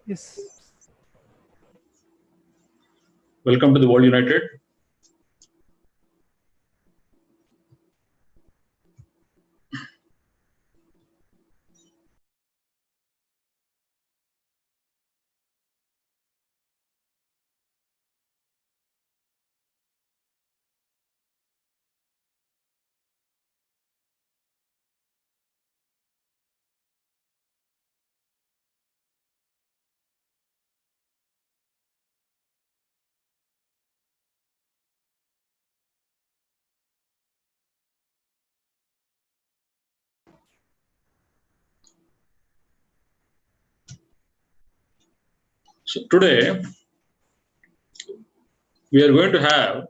Yes. Welcome to the World United. So today we are going to have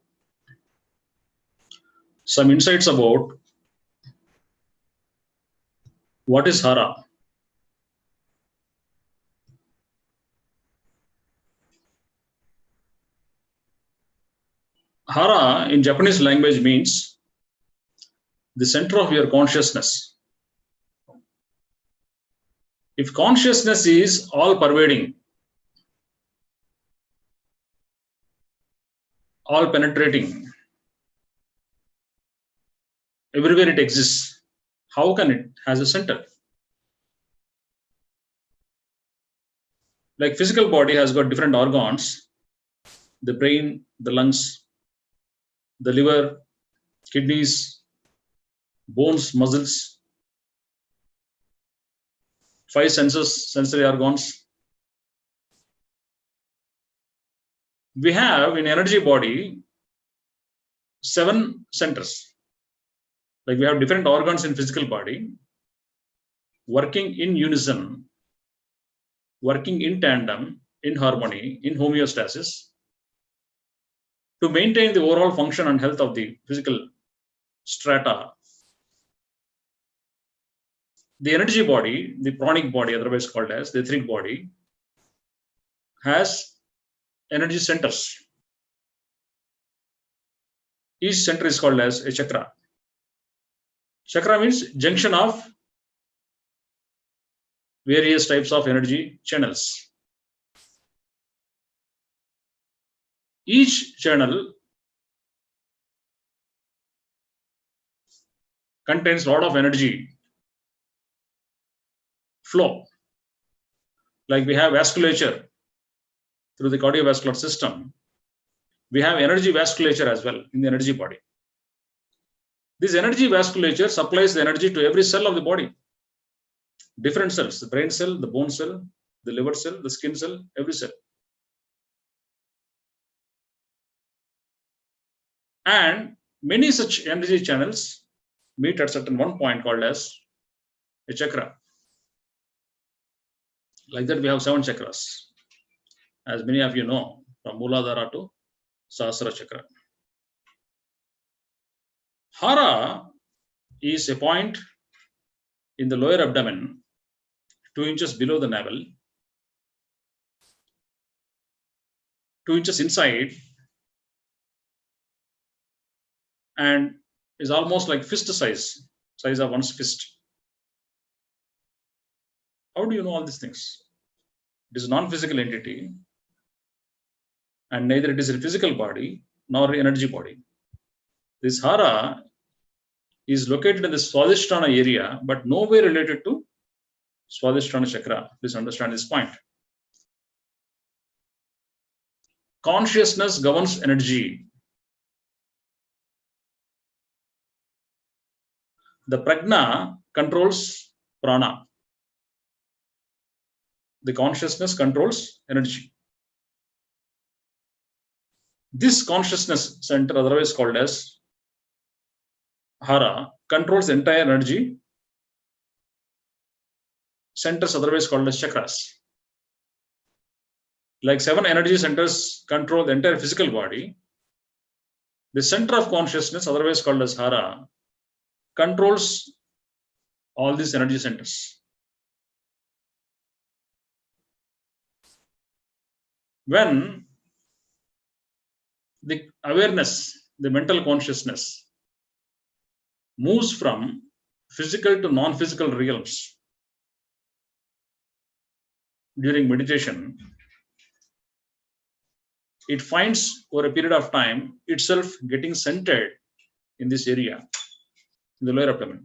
some insights about what is Hara. Hara in Japanese language means the center of your consciousness. If consciousness is all pervading, all penetrating, everywhere it exists, how can it has a center? Like physical body has got different organs, the brain, the lungs, the liver, kidneys, bones, muscles, 5 senses, sensory organs. We have in energy body 7 centers. Like we have different organs in physical body working in unison, working in tandem, in harmony, in homeostasis to maintain the overall function and health of the physical strata. The energy body, the pranic body, otherwise called as the etheric body, has energy centers. Each center is called as a chakra. Chakra means junction of various types of energy channels. Each channel contains a lot of energy flow. Like we have vasculature through the cardiovascular system, we have energy vasculature as well in the energy body. This energy vasculature supplies the energy to every cell of the body. Different cells, the brain cell, the bone cell, the liver cell, the skin cell, every cell. And many such energy channels meet at certain one point called as a chakra. Like that we have 7 chakras, as many of you know, from Mooladhara to Sahasrara chakra. Hara is a point in the lower abdomen, 2 inches below the navel, 2 inches inside, and is almost like fist size of one's fist. How do you know all these things? It is a non-physical entity, and neither it is a physical body nor energy body. This Hara is located in the Swadhisthana area, but nowhere related to Swadhisthana chakra. Please understand this point. Consciousness governs energy. The prajna controls prana. The consciousness controls energy. This consciousness center, otherwise called as Hara, controls the entire energy centers, otherwise called as chakras. Like 7 energy centers control the entire physical body, the center of consciousness, otherwise called as Hara, controls all these energy centers. When the awareness, the mental consciousness, moves from physical to non-physical realms, during meditation, it finds over a period of time itself getting centered in this area, in the lower abdomen.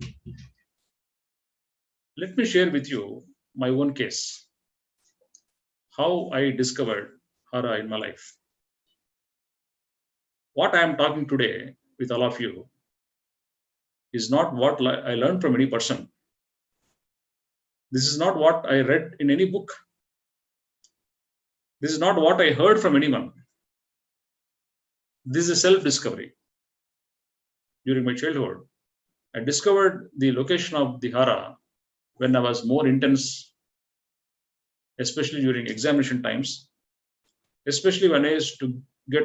Let me share with you my own case, how I discovered Hara in my life. What I am talking today with all of you is not what I learned from any person. This is not what I read in any book. This is not what I heard from anyone. This is self-discovery. During my childhood, I discovered the location of the Hara when I was more intense, especially during examination times, especially when I used to get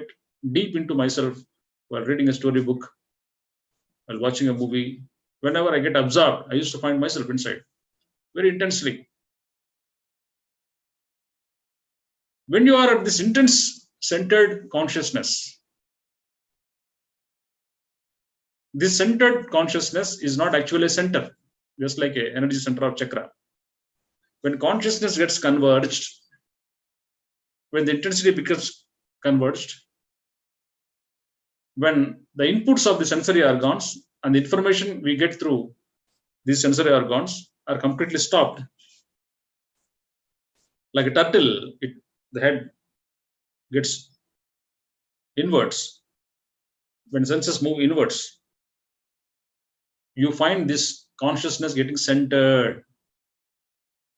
deep into myself while reading a storybook, while watching a movie. Whenever I get absorbed, I used to find myself inside very intensely. When you are at this intense centered consciousness, this centered consciousness is not actually a center, just like an energy center or chakra. When consciousness gets converged, when the intensity becomes converged, when the inputs of the sensory organs and the information we get through these sensory organs are completely stopped. Like a turtle, the head gets inwards. When senses move inwards, you find this consciousness getting centered.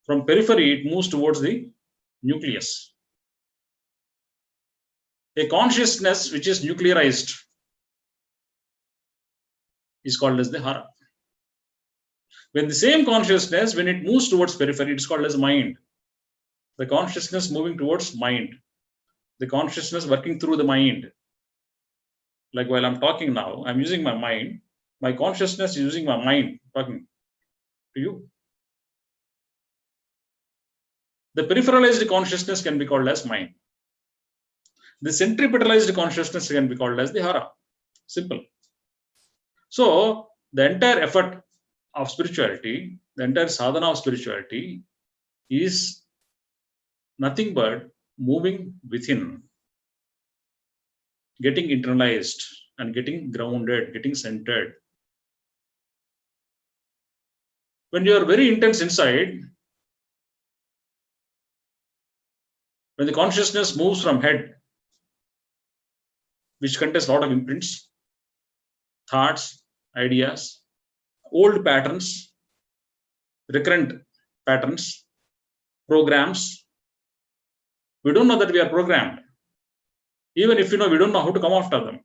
From periphery, it moves towards the nucleus. A consciousness which is nuclearized is called as the Hara. When the same consciousness, when it moves towards periphery, it's called as mind. The consciousness moving towards mind. The consciousness working through the mind. Like while I'm talking now, I'm using my mind. My consciousness is using my mind talking to you. The peripheralized consciousness can be called as mind. The centripetalized consciousness can be called as the Hara. Simple. So the entire effort of spirituality, the entire sadhana of spirituality is nothing but moving within, getting internalized and getting grounded, getting centered. When you are very intense inside, when the consciousness moves from head, which contains a lot of imprints, thoughts, ideas, old patterns, recurrent patterns, programs, we don't know that we are programmed. Even if we know, we don't know how to come after them.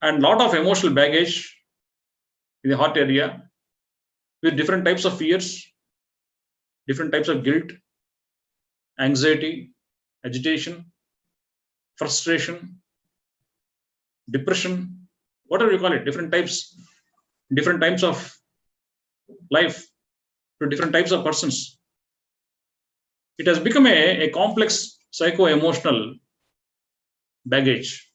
And a lot of emotional baggage in the heart area with different types of fears, different types of guilt, anxiety, agitation, frustration, depression, whatever you call it, different types of life to different types of persons. It has become a complex psycho-emotional baggage.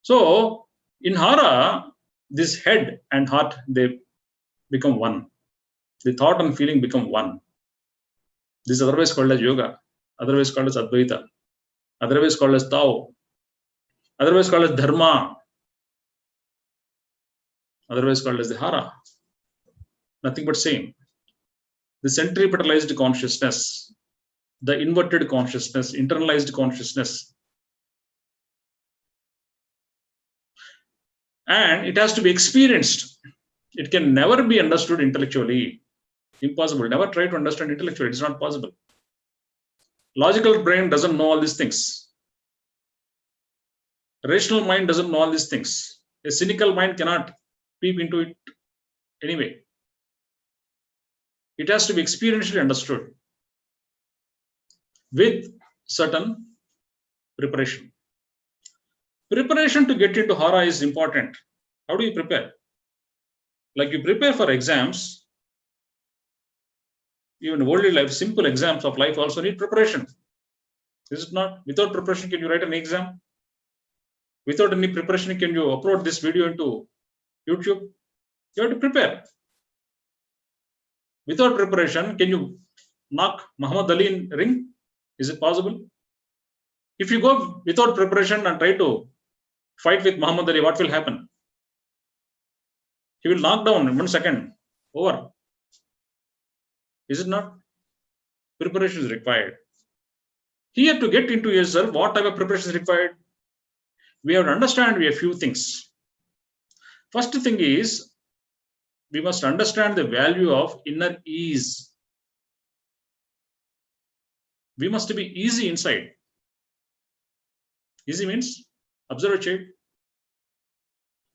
So in Hara, this head and heart, they become one. The thought and feeling become one. This is otherwise called as yoga, otherwise called as Advaita, otherwise called as Tao, otherwise called as Dharma, otherwise called as the Hara. Nothing but same. The centripetalized consciousness, the inverted consciousness, internalized consciousness. And it has to be experienced. It can never be understood intellectually. Impossible. Never try to understand intellectually. It's not possible. Logical brain doesn't know all these things. Rational mind doesn't know all these things. A cynical mind cannot peep into it anyway. It has to be experientially understood with certain preparation. Preparation to get into Hara is important. How do you prepare? Like you prepare for exams, even worldly life, simple exams of life also need preparation. Is it not? Without preparation, can you write an exam? Without any preparation, can you upload this video into YouTube? You have to prepare. Without preparation, can you knock Muhammad Ali in ring? Is it possible? If you go without preparation and try to fight with Muhammad Ali, what will happen? He will knock down in 1 second. Over. Is it not? Preparation is required. Here, to get into yourself, what type of preparation is required? We have to understand a few things. First thing is, we must understand the value of inner ease. We must be easy inside. Easy means, observe a child.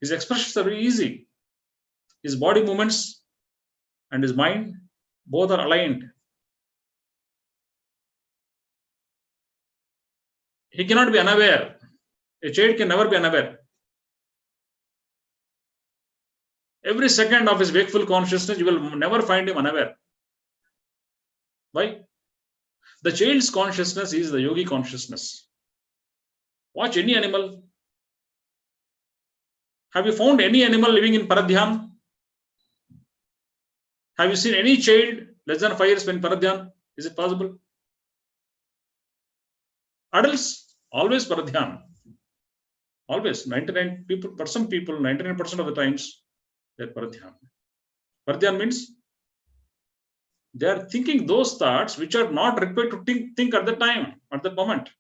His expressions are very easy. His body movements and his mind, both are aligned. He cannot be unaware. A child can never be unaware. Every second of his wakeful consciousness, you will never find him unaware. Why? The child's consciousness is the yogi consciousness. Watch any animal. Have you found any animal living in paradhyan? Have you seen any child less than 5 years in paradhyan? Is it possible? Adults, always paradhyan. Always, 99 people, 99% of the times, they're paradhyan. Paradhyan means they are thinking those thoughts which are not required to think at the time, at that moment.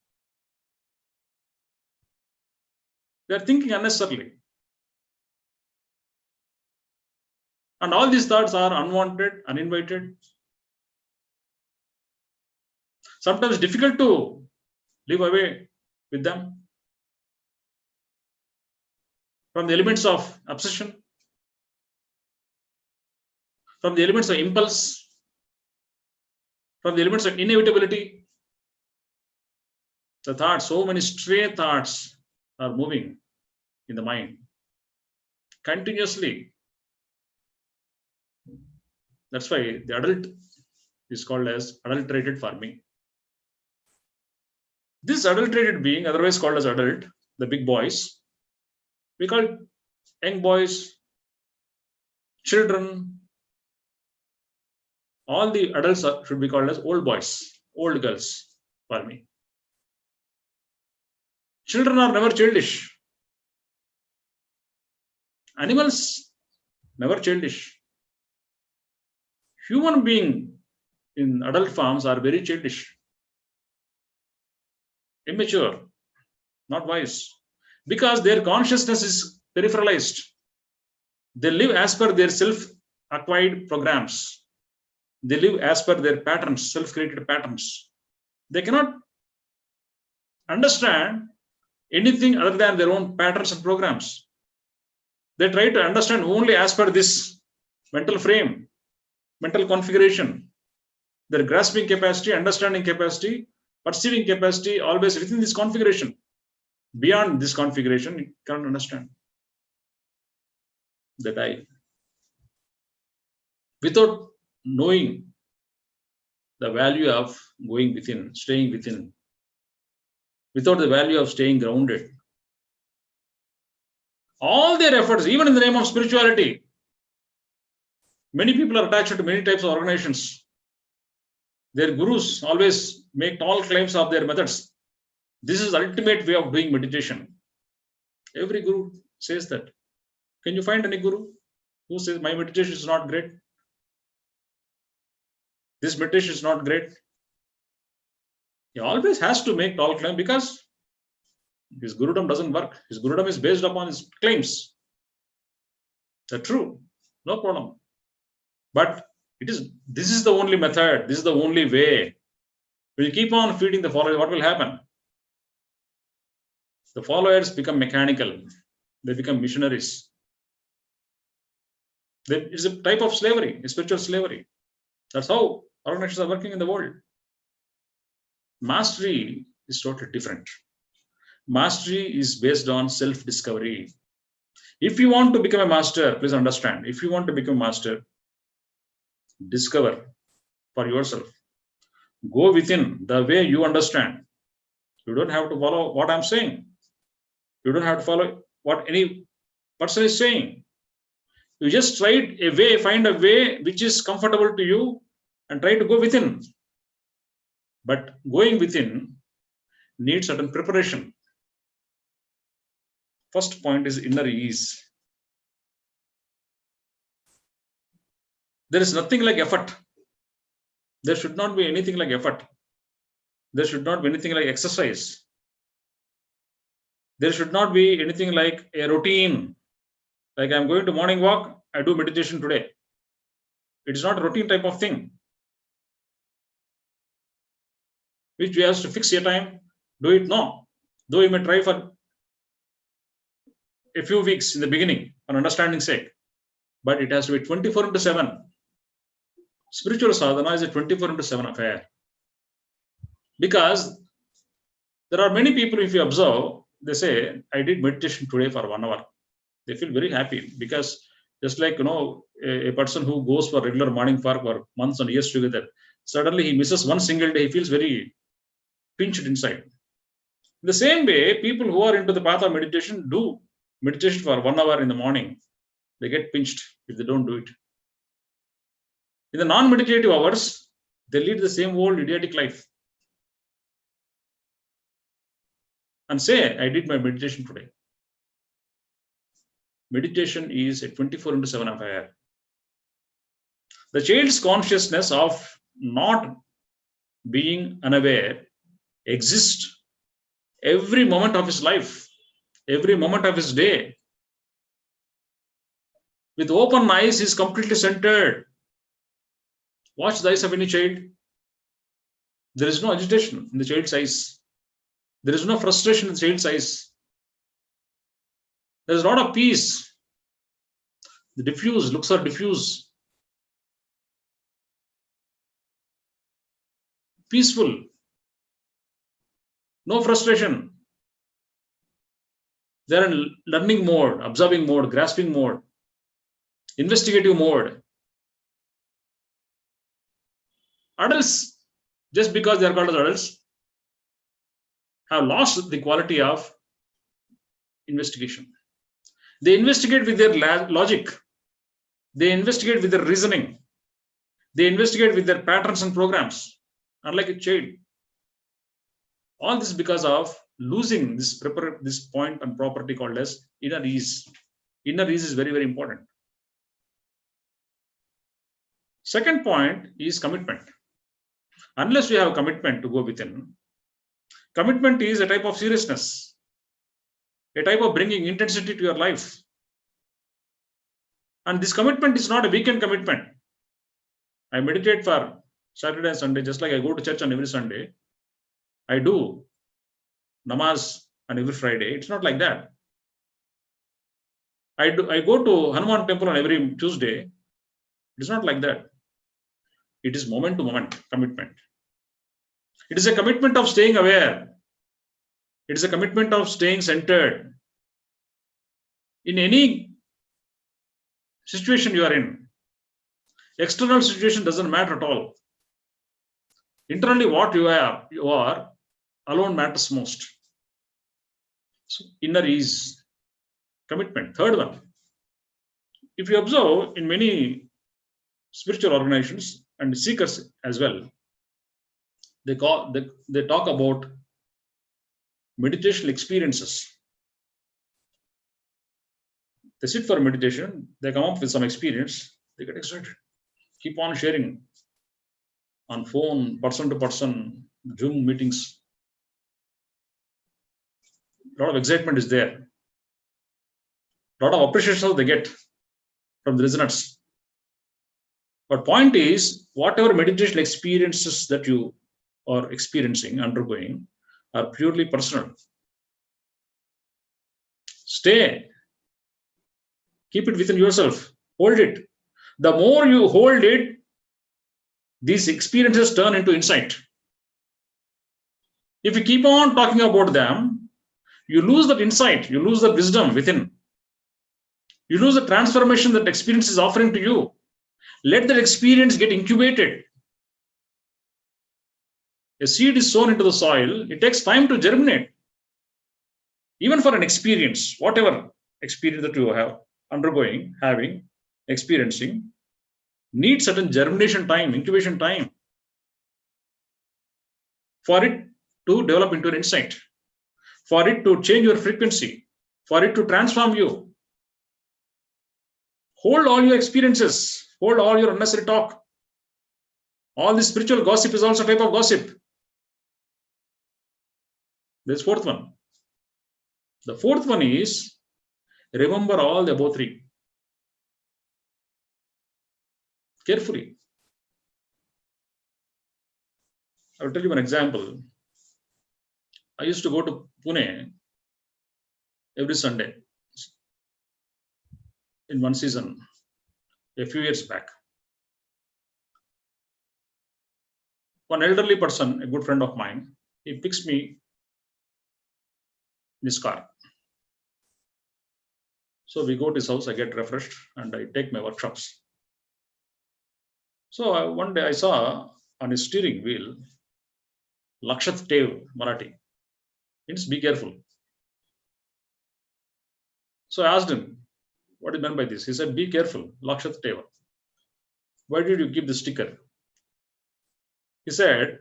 They are thinking unnecessarily. And all these thoughts are unwanted, uninvited. Sometimes difficult to live away with them. From the elements of obsession, from the elements of impulse, from the elements of inevitability. The thoughts, so many stray thoughts are moving in the mind continuously. That's why the adult is called as adulterated farming. This adulterated being, otherwise called as adult, the big boys, we call young boys, children. All the adults should be called as old boys, old girls for me. Children are never childish. Animals, never childish. Human beings in adult forms are very childish, immature, not wise, because their consciousness is peripheralized. They live as per their self-acquired programs. They live as per their patterns, self-created patterns. They cannot understand anything other than their own patterns and programs. They try to understand only as per this mental frame, mental configuration. Their grasping capacity, understanding capacity, perceiving capacity, always within this configuration. Beyond this configuration, you cannot understand. They die. Without knowing the value of going within, staying within, without the value of staying grounded. All their efforts, even in the name of spirituality, many people are attached to many types of organizations. Their gurus always make tall claims of their methods. This is the ultimate way of doing meditation. Every guru says that. Can you find any guru who says my meditation is not great? This meditation is not great. He always has to make tall claim because his gurudom doesn't work. His gurudom is based upon his claims. They're true, no problem. But this is the only method. This is the only way. When you keep on feeding the followers, what will happen? The followers become mechanical. They become missionaries. It's a type of slavery, a spiritual slavery. That's how organizations are working in the world. Mastery is totally different. Mastery is based on self-discovery. If you want to become a master, please understand, if you want to become a master, discover for yourself. Go within the way you understand. You don't have to follow what I'm saying. You don't have to follow what any person is saying. You just try a way, find a way which is comfortable to you and try to go within. But going within needs certain preparation. First point is inner ease. There is nothing like effort. There should not be anything like effort. There should not be anything like exercise. There should not be anything like a routine. Like I'm going to morning walk, I do meditation today. It is not a routine type of thing, which we have to fix your time, do it now. Though you may try for a few weeks in the beginning for understanding sake, but it has to be 24/7. Spiritual sadhana is a 24/7 affair. Because there are many people, if you observe, they say, I did meditation today for 1 hour. They feel very happy because just like, a person who goes for regular morning walk for months and years together, suddenly he misses one single day, he feels very pinched inside. In the same way, people who are into the path of meditation do meditation for 1 hour in the morning. They get pinched if they don't do it. In the non-meditative hours, they lead the same old idiotic life. And say, I did my meditation today. Meditation is a 24/7 affair. The child's consciousness of not being unaware exists every moment of his life, every moment of his day. With open eyes, he is completely centered. Watch the eyes of any child. There is no agitation in the child's eyes. There is no frustration in the child's eyes. There is a lot of peace. The diffuse looks are diffuse. Peaceful. No frustration. They are in learning mode, observing mode, grasping mode, investigative mode. Adults, just because they are called as adults, have lost the quality of investigation. They investigate with their logic. They investigate with their reasoning. They investigate with their patterns and programs, unlike a child. All this because of losing this point and property called as inner ease. Inner ease is very, very important. Second point is commitment. Unless you have commitment to go within, commitment is a type of seriousness, a type of bringing intensity to your life. And this commitment is not a weekend commitment. I meditate for Saturday and Sunday, just like I go to church on every Sunday. I do namaz on every Friday. It's not like that. I go to Hanuman temple on every Tuesday. It is not like that. It is moment to moment commitment. It is a commitment of staying aware. It is a commitment of staying centered. In any situation you are in, external situation doesn't matter at all. Internally, what you are alone matters most. So inner ease, commitment. Third one, if you observe in many spiritual organizations and seekers as well, they talk about meditation experiences. They sit for meditation, they come up with some experience, they get excited, keep on sharing on phone, person to person, Zoom meetings. A lot of excitement is there. A lot of appreciation they get from the listeners. But point is, whatever meditation experiences that you are experiencing, undergoing, are purely personal. Stay. Keep it within yourself. Hold it. The more you hold it, these experiences turn into insight. If you keep on talking about them, you lose that insight. You lose the wisdom within. You lose the transformation that experience is offering to you. Let that experience get incubated. A seed is sown into the soil. It takes time to germinate. Even for an experience, whatever experience that you have undergoing, having, experiencing, needs certain germination time, incubation time. for it to develop into an insight, for it to change your frequency, for it to transform you. Hold all your experiences, hold all your unnecessary talk. All this spiritual gossip is also a type of gossip. There's fourth one. The fourth one is remember all the above three. Carefully. I will tell you one example. I used to go to Pune every Sunday in one season, a few years back. One elderly person, a good friend of mine, he picks me in his car. So we go to his house, I get refreshed, and I take my workshops. So one day I saw on his steering wheel, Lakshat Tev, Marathi. Means be careful. So I asked him, what is meant by this? He said, be careful, Lakshat Tev. Why did you keep the sticker? He said,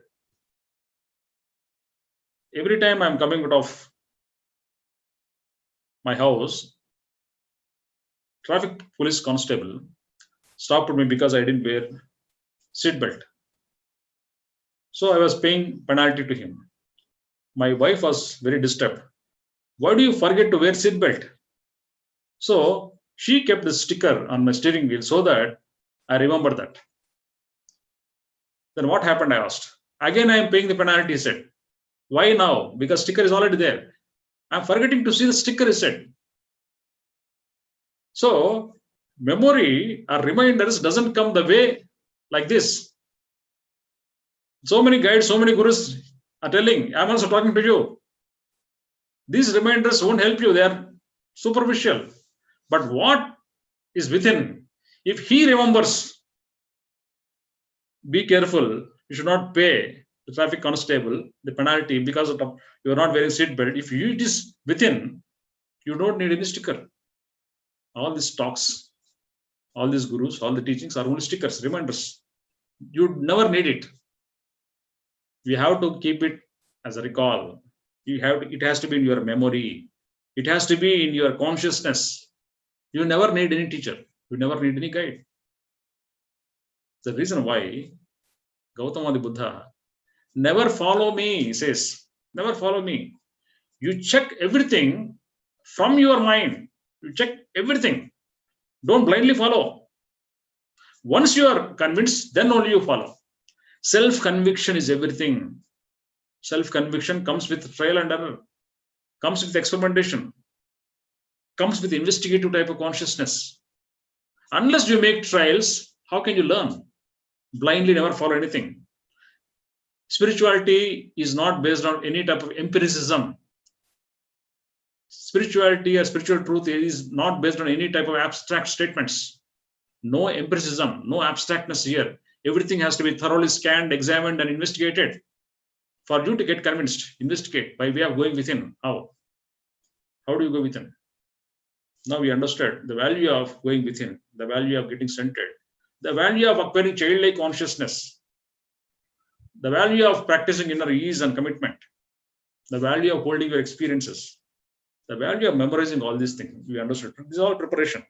every time I'm coming out of my house, traffic police constable stopped me because I didn't wear seat belt. So I was paying penalty to him. My wife was very disturbed. Why do you forget to wear seat belt? So she kept the sticker on my steering wheel so that I remember that. Then what happened? I asked. Again, I am paying the penalty, he said. Why now? Because sticker is already there. I'm forgetting to see the sticker, he said. So memory or reminders doesn't come the way like this. So many guides, so many gurus are telling, I'm also talking to you. These reminders won't help you. They are superficial. But what is within? If he remembers, be careful. You should not pay the traffic constable the penalty because of you are not wearing seat belt. If it is within, you don't need any sticker. All these talks, all these gurus, all the teachings are only stickers, reminders. You never need it. You have to keep it as a recall. It has to be in your memory. It has to be in your consciousness. You never need any teacher. You never need any guide. The reason why Gautama the Buddha, never follow me, he says, never follow me. You check everything from your mind. You check everything. Don't blindly follow. Once you are convinced, then only you follow. Self-conviction is everything. Self-conviction comes with trial and error, comes with experimentation, comes with investigative type of consciousness. Unless you make trials, how can you learn? Blindly never follow anything. Spirituality is not based on any type of empiricism. Spirituality or spiritual truth is not based on any type of abstract statements. No empiricism, no abstractness here. Everything has to be thoroughly scanned, examined, and investigated. For you to get convinced, investigate by way of going within. How? How do you go within? Now we understood the value of going within, the value of getting centered, the value of acquiring childlike consciousness, the value of practicing inner ease and commitment, the value of holding your experiences, the value of memorizing all these things. We understood. This is all preparation.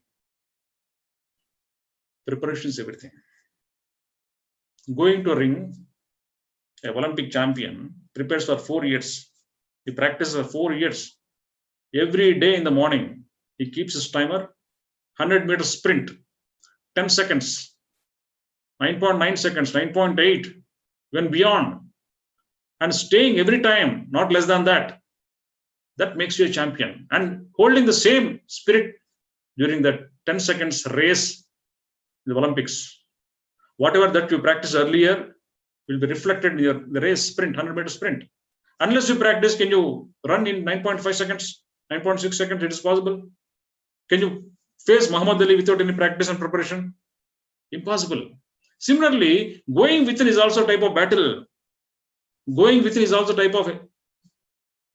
Preparation is everything. Going to a ring, an Olympic champion prepares for 4 years. He practices for 4 years. Every day in the morning, he keeps his timer, 100-meter sprint, 10 seconds, 9.9 seconds, 9.8, when beyond, and staying every time, not less than that. That makes you a champion. And holding the same spirit during that 10 seconds race in the Olympics. Whatever that you practiced earlier will be reflected in the race sprint, 100-meter sprint. Unless you practice, can you run in 9.5 seconds, 9.6 seconds? It is possible. Can you face Muhammad Ali without any practice and preparation? Impossible. Similarly, going within is also a type of battle. Going within is also a type of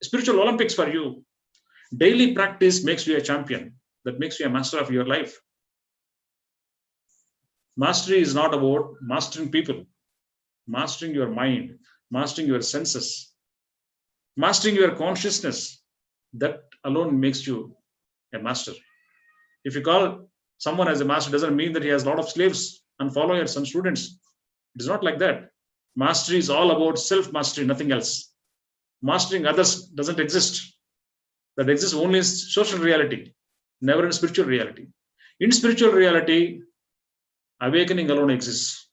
spiritual Olympics for you. Daily practice makes you a champion. That makes you a master of your life. Mastery is not about mastering people, mastering your mind, mastering your senses, mastering your consciousness. That alone makes you a master. If you call someone as a master, doesn't mean that he has a lot of slaves and followers and students. It is not like that. Mastery is all about self-mastery, nothing else. Mastering others doesn't exist. That exists only in social reality, never in spiritual reality. In spiritual reality, awakening alone exists.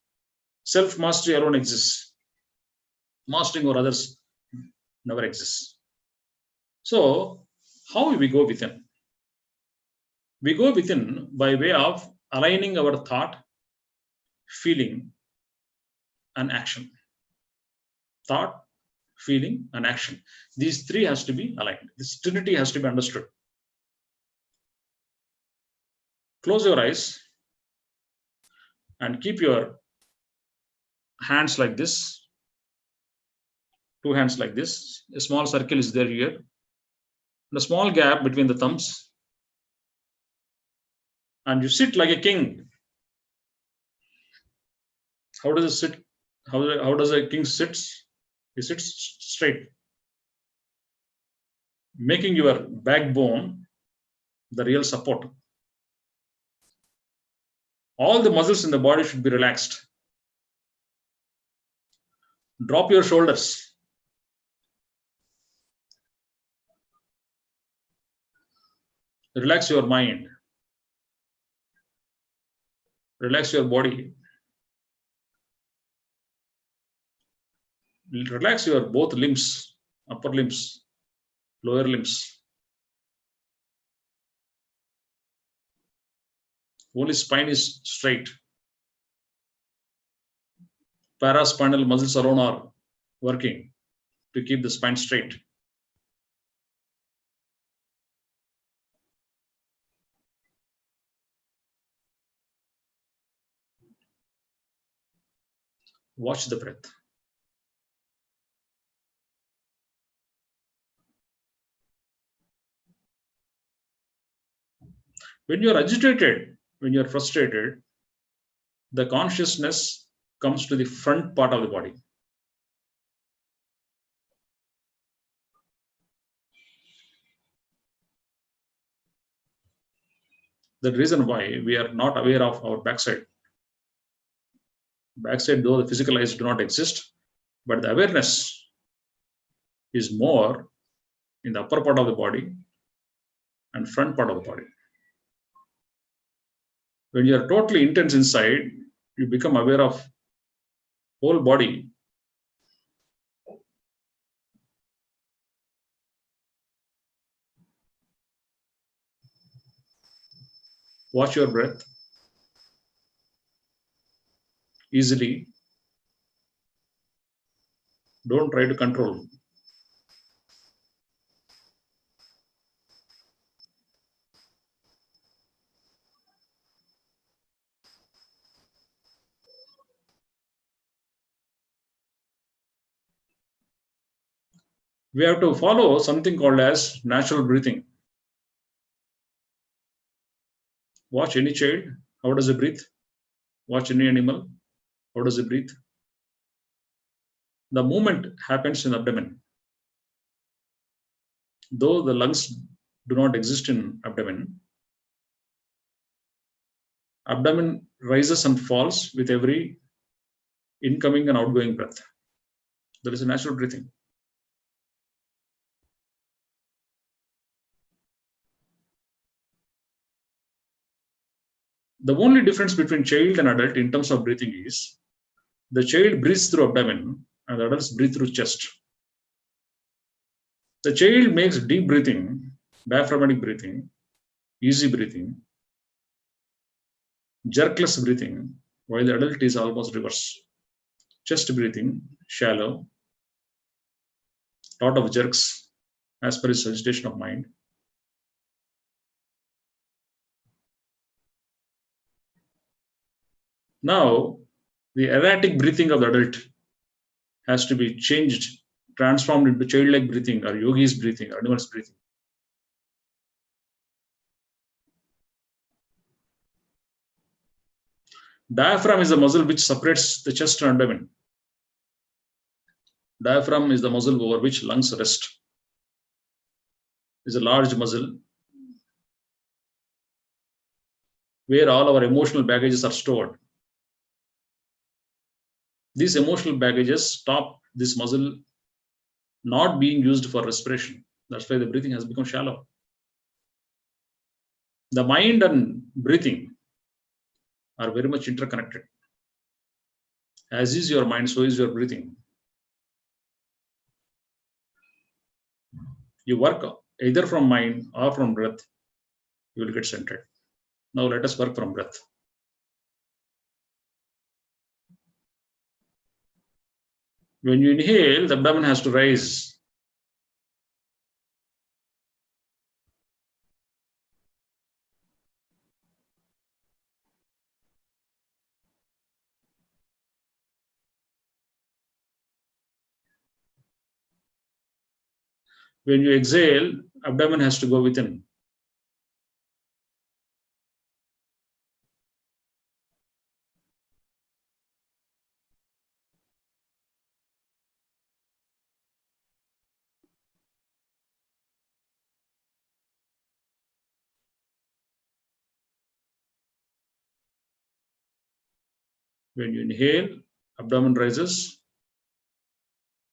Self-mastery alone exists. Mastering over others never exists. So, how we go within? We go within by way of aligning our thought, feeling, and action. Thought, feeling, and action. These three has to be aligned. This trinity has to be understood. Close your eyes and keep your hands like this, two hands like this. A small circle is there here, and a small gap between the thumbs. And you sit like a king. How does it sit? How does a king sit? He sits straight, making your backbone the real support. All the muscles in the body should be relaxed. Drop your shoulders. Relax your mind. Relax your body. Relax your both limbs, upper limbs, lower limbs. Only spine is straight. Paraspinal muscles alone are working to keep the spine straight. Watch the breath. When you're agitated, when you're frustrated, the consciousness comes to the front part of the body. The reason why we are not aware of our backside. Backside, though the physical eyes do not exist, but the awareness is more in the upper part of the body and front part of the body. When you are totally intense inside, you become aware of whole body. Watch your breath easily. Don't try to control. We have to follow something called as natural breathing. Watch any child. How does it breathe? Watch any animal. How does it breathe? The movement happens in the abdomen. Though the lungs do not exist in abdomen, abdomen rises and falls with every incoming and outgoing breath. There is a natural breathing. The only difference between child and adult in terms of breathing is the child breathes through abdomen and the adults breathe through chest. The child makes deep breathing, diaphragmatic breathing, easy breathing, jerkless breathing, while the adult is almost reverse. Chest breathing, shallow, lot of jerks as per his agitation of mind. Now, the erratic breathing of the adult has to be changed, transformed into childlike breathing or yogi's breathing or anyone's breathing. Diaphragm is the muscle which separates the chest and abdomen. Diaphragm is the muscle over which lungs rest. It's a large muscle where all our emotional baggages are stored. These emotional baggages stop this muscle not being used for respiration. That's why the breathing has become shallow. The mind and breathing are very much interconnected. As is your mind, so is your breathing. You work either from mind or from breath, you will get centered. Now let us work from breath. When you inhale, the abdomen has to rise. When you exhale, abdomen has to go within. When you inhale, abdomen rises.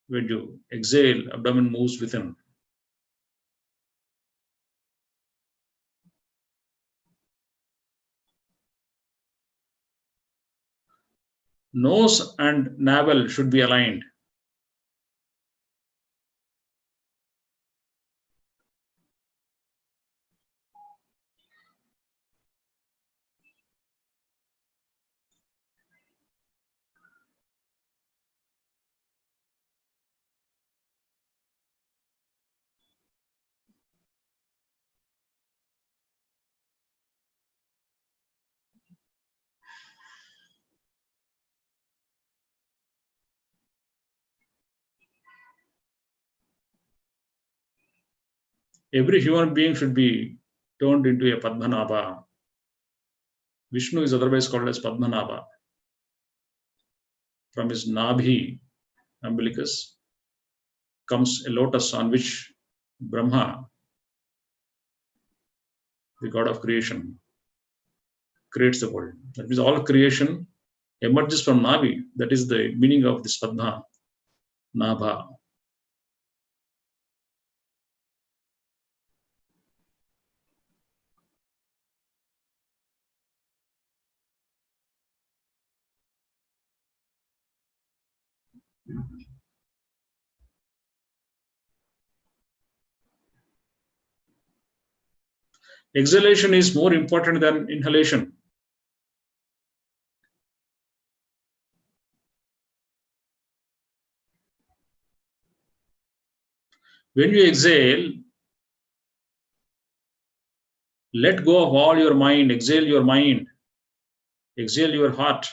When you exhale, abdomen moves within. Nose and navel should be aligned. Every human being should be turned into a Padmanabha. Vishnu is otherwise called as Padmanabha. From his Nabhi, umbilicus, comes a lotus on which Brahma, the god of creation, creates the world. That means all creation emerges from Nabi. That is the meaning of this Padma, Nabha. Exhalation is more important than inhalation. When you exhale, let go of all your mind, exhale your mind, exhale your heart,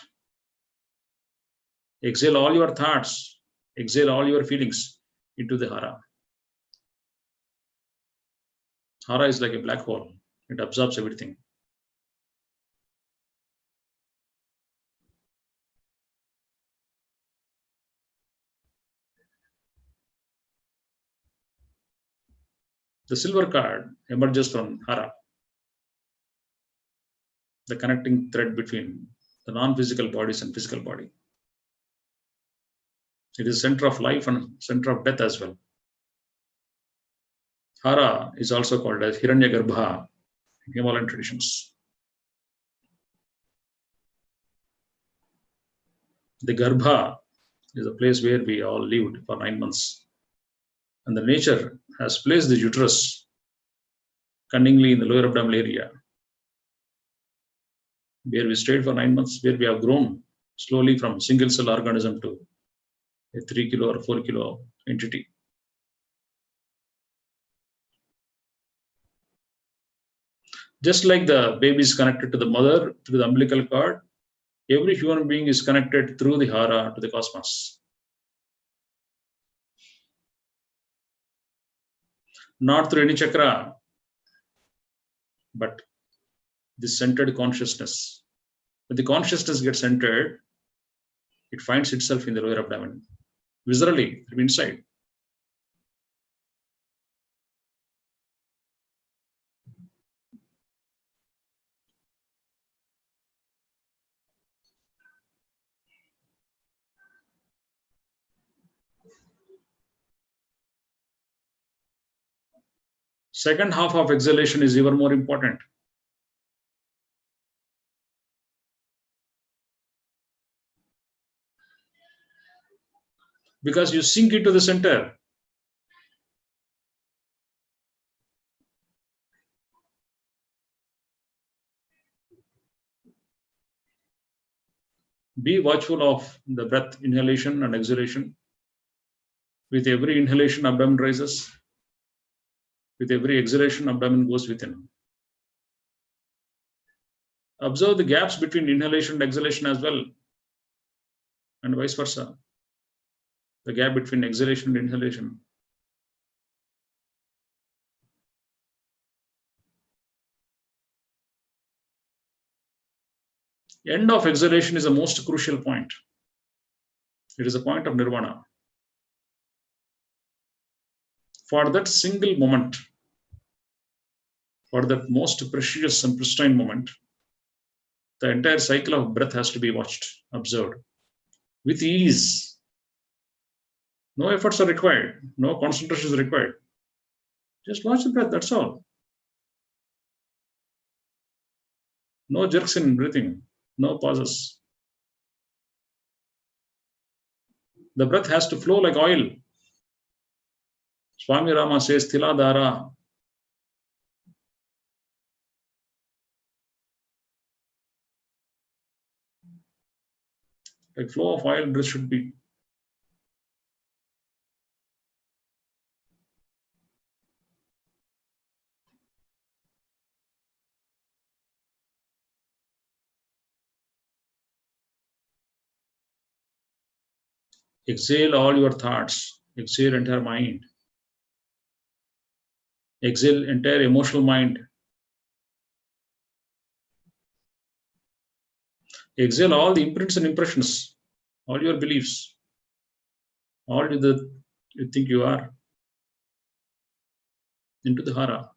exhale all your thoughts, exhale all your feelings into the Hara. Hara is like a black hole, it absorbs everything. The silver card emerges from Hara, the connecting thread between the non-physical bodies and physical body. It is center of life and center of death as well. Hara is also called as Hiranyagarbha in Himalayan traditions. The Garbha is a place where we all lived for 9 months. And the nature has placed the uterus cunningly in the lower abdominal area, where we stayed for 9 months, where we have grown slowly from single cell organism to a 3 kilo or 4 kilo entity. Just like the baby is connected to the mother through the umbilical cord, every human being is connected through the Hara to the cosmos. Not through any chakra, but this centered consciousness. When the consciousness gets centered, it finds itself in the lower abdomen. viscerally from inside. Second half of exhalation is even more important. Because you sink into the center. Be watchful of the breath, inhalation and exhalation. With every inhalation, abdomen rises. With every exhalation, abdomen goes within. Observe the gaps between inhalation and exhalation as well, and vice versa. The gap between exhalation and inhalation. End of exhalation is the most crucial point. It is a point of nirvana. For that single moment, for that most precious and pristine moment, the entire cycle of breath has to be watched, observed, with ease. No efforts are required, no concentration is required. Just watch the breath, that's all. No jerks in breathing, no pauses. The breath has to flow like oil. Swami Rama says, Thila Dara. Like flow of oil, breath should be. Exhale all your thoughts. Exhale entire mind. Exhale entire emotional mind. Exhale all the imprints and impressions, all your beliefs, all that you think you are, into the Hara.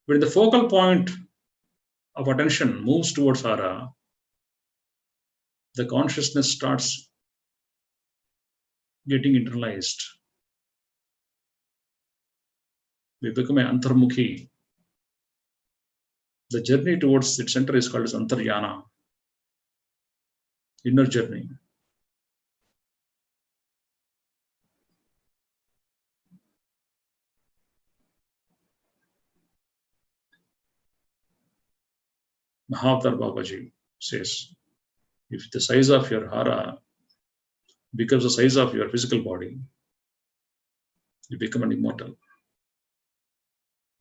When the focal point of attention moves towards Hara, the consciousness starts getting internalized. We become an antarmukhi. The journey towards its center is called as antaryana, inner journey. Mahavatar Babaji says, if the size of your Hara becomes the size of your physical body, you become an immortal.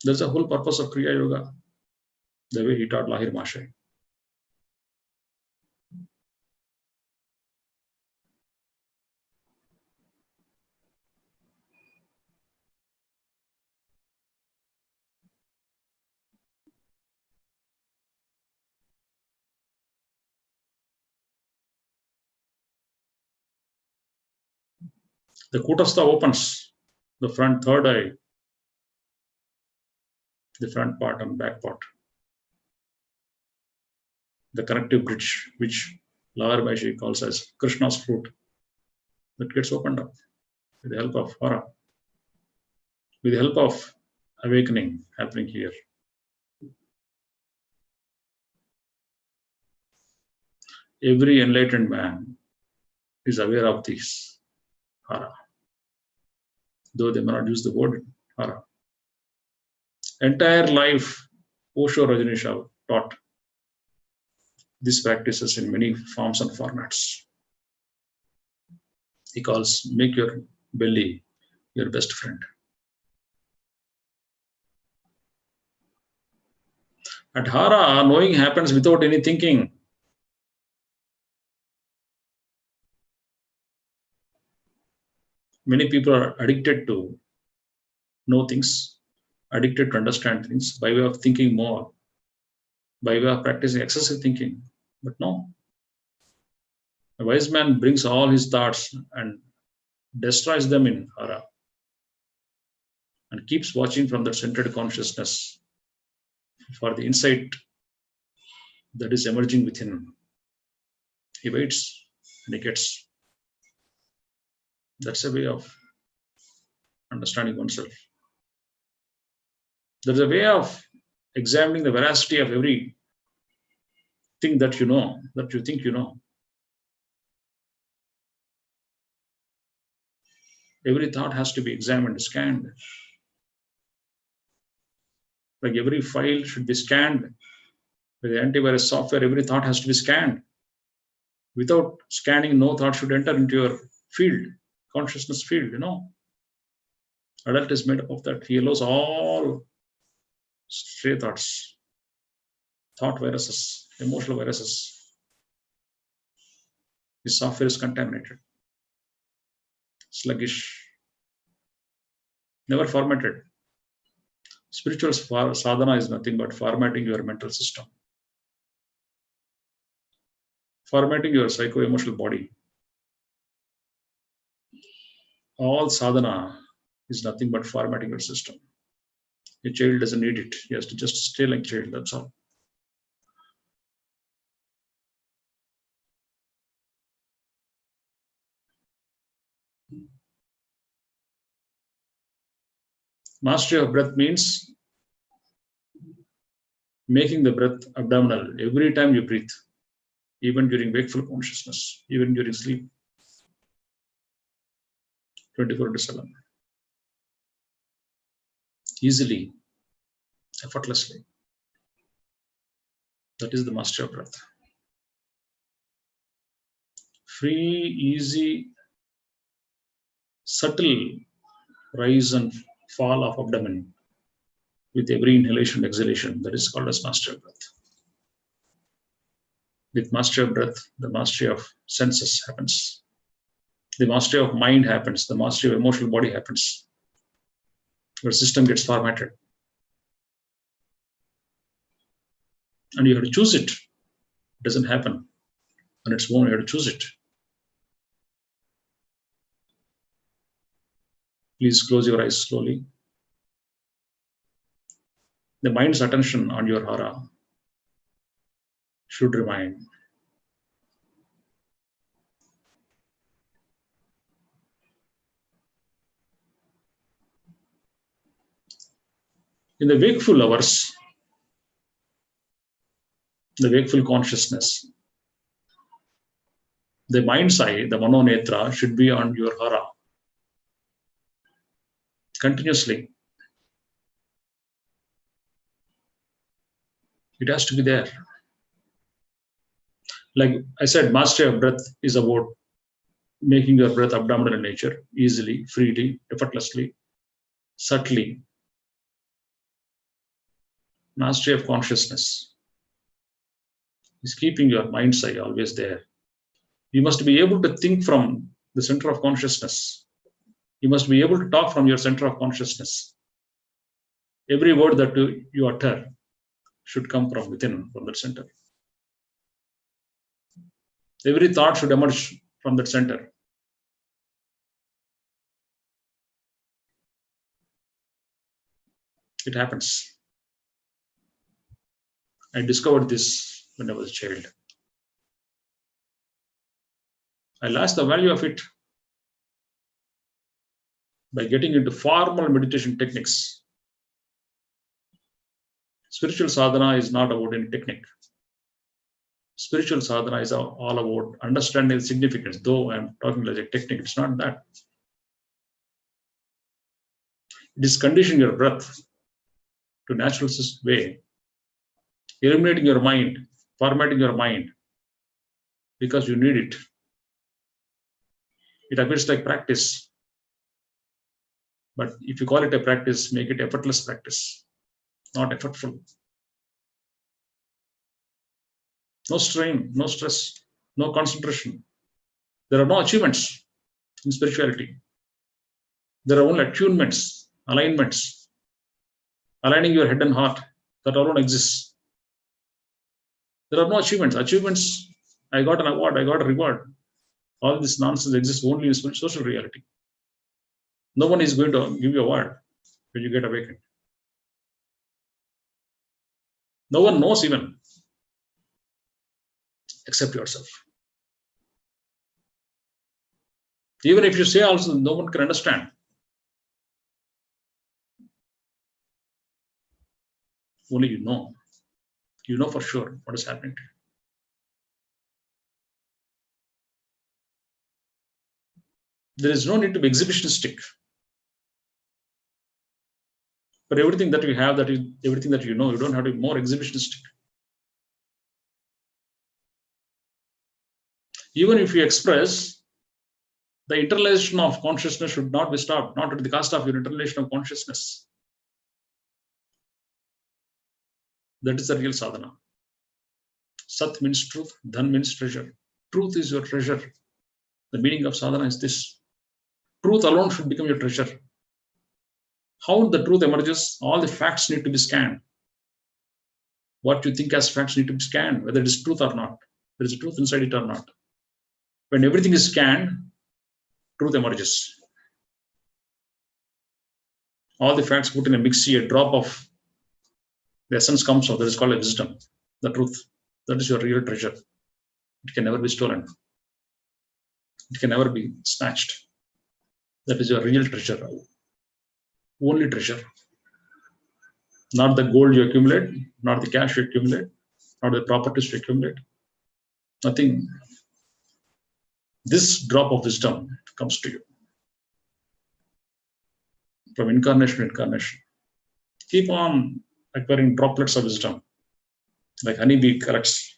That's the whole purpose of Kriya Yoga, the way he taught Lahir Mashay. The Kutastha opens the front third eye, the front part and back part. The connective bridge, which Lahir Mashay calls as Krishna's flute, that gets opened up with the help of Hara, with the help of awakening happening here. Every enlightened man is aware of this Hara, though they may not use the word Hara. Entire life, Osho Rajneesh taught these practices in many forms and formats. He calls, make your belly your best friend. At Hara, knowing happens without any thinking. Many people are addicted to know things, addicted to understand things by way of thinking more, by way of practicing excessive thinking. But no, a wise man brings all his thoughts and destroys them in Hara and keeps watching from that centered consciousness for the insight that is emerging within. He waits and he gets. That's a way of understanding oneself. There's a way of examining the veracity of every thing that you know, that you think you know. Every thought has to be examined, scanned. Like every file should be scanned. With the antivirus software, every thought has to be scanned. Without scanning, no thought should enter into your field, consciousness field, Adult is made up of that. He allows all stray thoughts, thought viruses, emotional viruses. His software is contaminated, sluggish, never formatted. Spiritual sadhana is nothing but formatting your mental system, formatting your psycho-emotional body. All sadhana is nothing but formatting your system. A child doesn't need it. He has to just stay like a child, that's all. Mastery of breath means making the breath abdominal every time you breathe, even during wakeful consciousness, even during sleep, 24/7. Easily, effortlessly. That is the mastery of breath. Free, easy, subtle rise and fall of abdomen with every inhalation, exhalation. That is called as mastery of breath. With mastery of breath, the mastery of senses happens. The mastery of mind happens. The mastery of emotional body happens. Your system gets formatted. And you have to choose it. It doesn't happen on its own. You have to choose it. Please close your eyes slowly. The mind's attention on your Hara should remain. In the wakeful hours, the wakeful consciousness, the mind's eye, the manonetra, should be on your Hara continuously. It has to be there. Like I said, mastery of breath is about making your breath abdominal in nature, easily, freely, effortlessly, subtly. Mastery of consciousness is keeping your mind's eye always there. You must be able to think from the center of consciousness. You must be able to talk from your center of consciousness. Every word that you utter should come from within, from that center. Every thought should emerge from that center. It happens. I discovered this when I was a child. I lost the value of it by getting into formal meditation techniques. Spiritual sadhana is not about any technique. Spiritual sadhana is all about understanding the significance. Though I'm talking like a technique, it's not that. It is conditioning your breath to natural way, eliminating your mind, formatting your mind, because you need it. It appears like practice. But if you call it a practice, make it effortless practice, not effortful. No strain, no stress, no concentration. There are no achievements in spirituality. There are only attunements, alignments, aligning your head and heart. That alone exists. There are no achievements. Achievements, I got an award, I got a reward. All this nonsense exists only in social reality. No one is going to give you a award when you get awakened. No one knows even except yourself. Even if you say also, no one can understand. Only you know. You know for sure what is happening to you. There is no need to be exhibitionistic. But everything that you have, everything that you know, you don't have to be more exhibitionistic. Even if you express, the internalization of consciousness should not be stopped, not at the cost of your internalization of consciousness. That is the real sadhana. Sat means truth, dhan means treasure. Truth is your treasure. The meaning of sadhana is this. Truth alone should become your treasure. How the truth emerges, all the facts need to be scanned. What you think as facts need to be scanned, whether it is truth or not. There is a truth inside it or not. When everything is scanned, truth emerges. All the facts put in a mixie, a drop of the essence comes out. That is called a wisdom, the truth. That is your real treasure. It can never be stolen. It can never be snatched. That is your real treasure. Only treasure. Not the gold you accumulate, not the cash you accumulate, not the properties you accumulate. Nothing. This drop of wisdom comes to you from incarnation to incarnation. Keep on acquiring droplets of wisdom. Like honeybee collects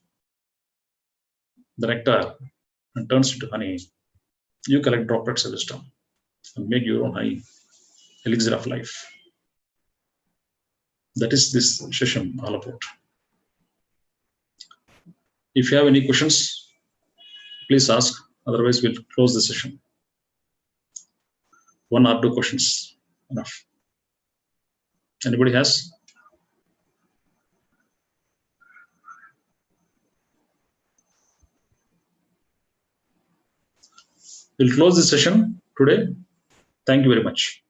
the nectar and turns into honey. You collect droplets of wisdom and make your own honey, elixir of life. That is this session all about. If you have any questions, please ask. Otherwise, we'll close the session. 1 or 2 questions, enough. Anybody has? We'll close the session today. Thank you very much.